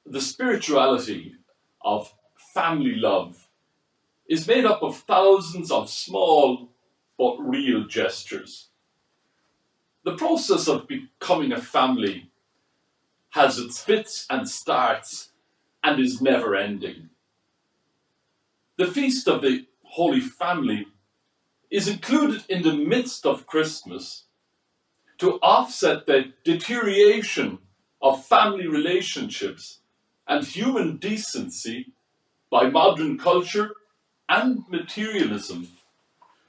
the spirituality of family love is made up of thousands of small but real gestures. The process of becoming a family has its fits and starts and is never ending. The Feast of the Holy Family is included in the midst of Christmas to offset the deterioration of family relationships and human decency by modern culture and materialism,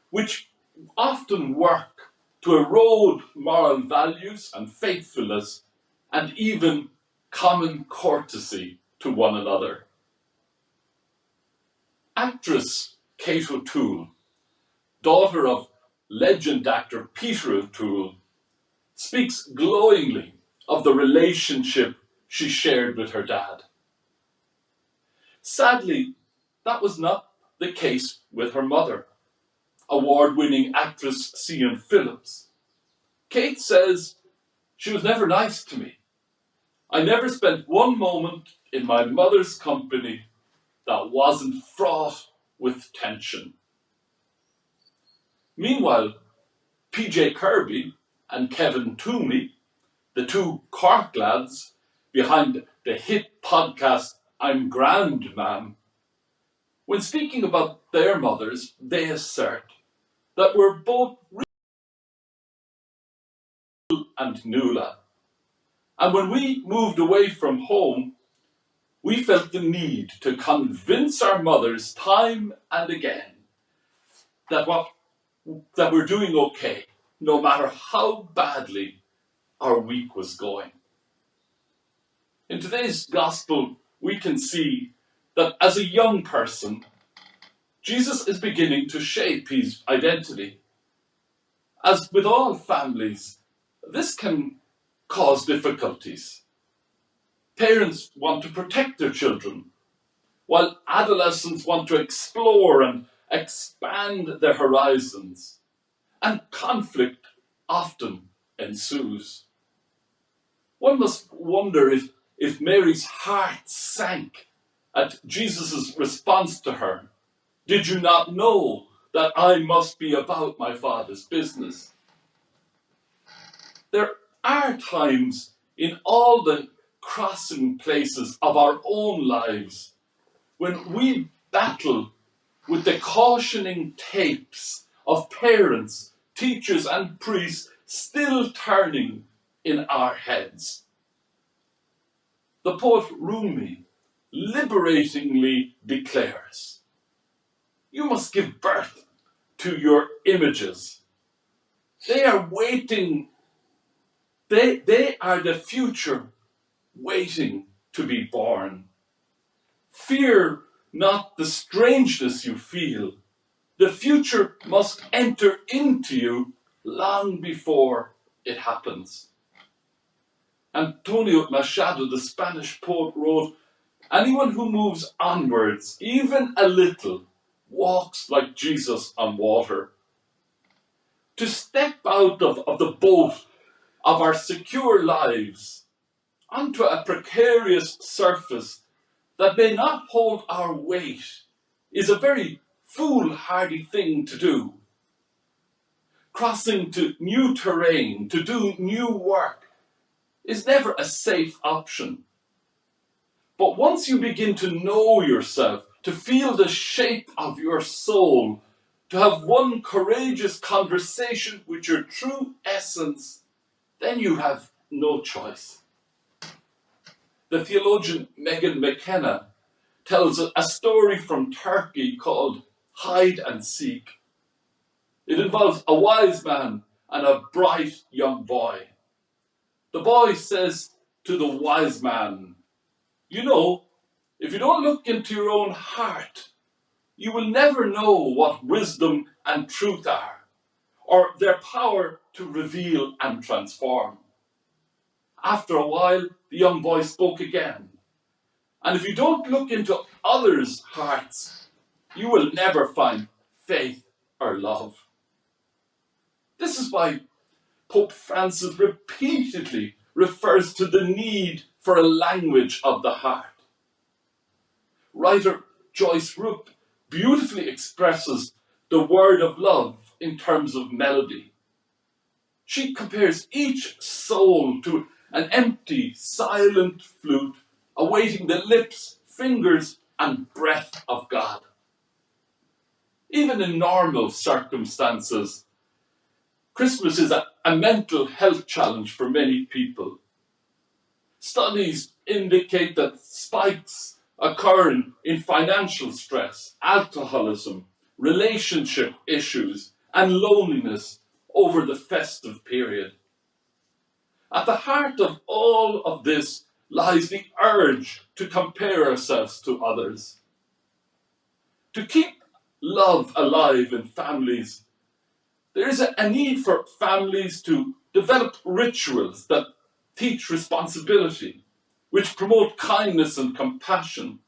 which often work to erode moral values and faithfulness and even common courtesy to one another. Actress Kate O'Toole, daughter of legend actor Peter O'Toole, speaks glowingly of the relationship she shared with her dad. Sadly, that was not the case with her mother, award-winning actress Sian Phillips. Kate says, "She was never nice to me. I never spent one moment in my mother's company that wasn't fraught with tension." Meanwhile, PJ Kirby and Kevin Toomey, the two Cork lads behind the hit podcast I'm Grand Mam, when speaking about their mothers, they assert that we're both Rachel and Nuala. And when we moved away from home, we felt the need to convince our mothers time and again that we're doing okay, no matter how badly our week was going. In today's gospel, we can see that as a young person, Jesus is beginning to shape his identity. As with all families, this can cause difficulties. Parents want to protect their children, while adolescents want to explore and expand their horizons, and conflict often ensues. One must wonder if Mary's heart sank at Jesus' response to her, "Did you not know that I must be about my Father's business?" There are times in all the crossing places of our own lives when we battle with the cautioning tapes of parents, teachers, and priests still turning in our heads. The poet Rumi liberatingly declares, "You must give birth to your images. They are waiting. They are the future waiting to be born. Fear not the strangeness you feel. The future must enter into you long before it happens." Antonio Machado, the Spanish poet, wrote, "Anyone who moves onwards, even a little, walks like Jesus on water." To step out of the boat of our secure lives onto a precarious surface that may not hold our weight is a very foolhardy thing to do. Crossing to new terrain, to do new work, is never a safe option. But once you begin to know yourself, to feel the shape of your soul, to have one courageous conversation with your true essence, then you have no choice. The theologian Megan McKenna tells a story from Turkey called Hide and Seek. It involves a wise man and a bright young boy. The boy says to the wise man, "You know, if you don't look into your own heart, you will never know what wisdom and truth are, or their power to reveal and transform." After a while, the young boy spoke again. "And if you don't look into others' hearts, you will never find faith or love." This is why Pope Francis repeatedly refers to the need for a language of the heart. Writer Joyce Rupp beautifully expresses the word of love in terms of melody. She compares each soul to an empty, silent flute awaiting the lips, fingers, and breath of God. Even in normal circumstances, Christmas is a mental health challenge for many people. Studies indicate that spikes occur in financial stress, alcoholism, relationship issues, and loneliness over the festive period. At the heart of all of this lies the urge to compare ourselves to others. To keep love alive in families, there is a need for families to develop rituals that teach responsibility, which promote kindness and compassion,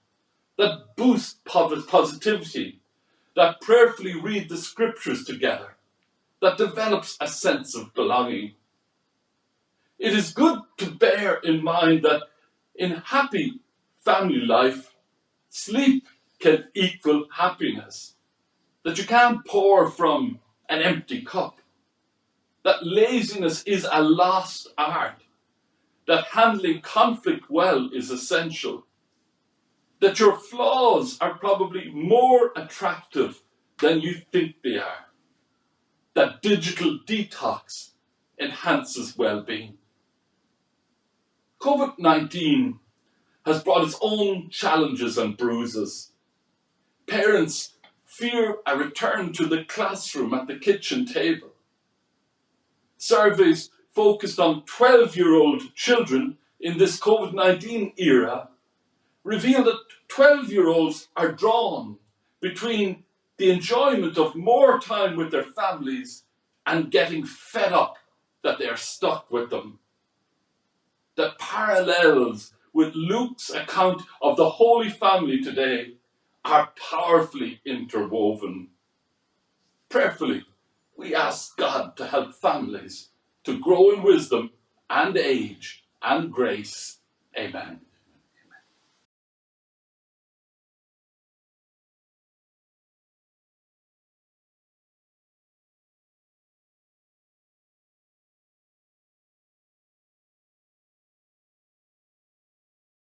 that boost positivity, that prayerfully read the scriptures together, that develops a sense of belonging. It is good to bear in mind that in happy family life, sleep can equal happiness, that you can't pour from an empty cup, that laziness is a lost art, that handling conflict well is essential, that your flaws are probably more attractive than you think they are, that digital detox enhances well-being. COVID-19 has brought its own challenges and bruises. Parents fear a return to the classroom at the kitchen table. Surveys focused on 12-year-old children in this COVID-19 era reveal that 12-year-olds are drawn between the enjoyment of more time with their families and getting fed up that they are stuck with them. The parallels with Luke's account of the Holy Family today are powerfully interwoven. Prayerfully, we ask God to help families to grow in wisdom and age and grace. Amen.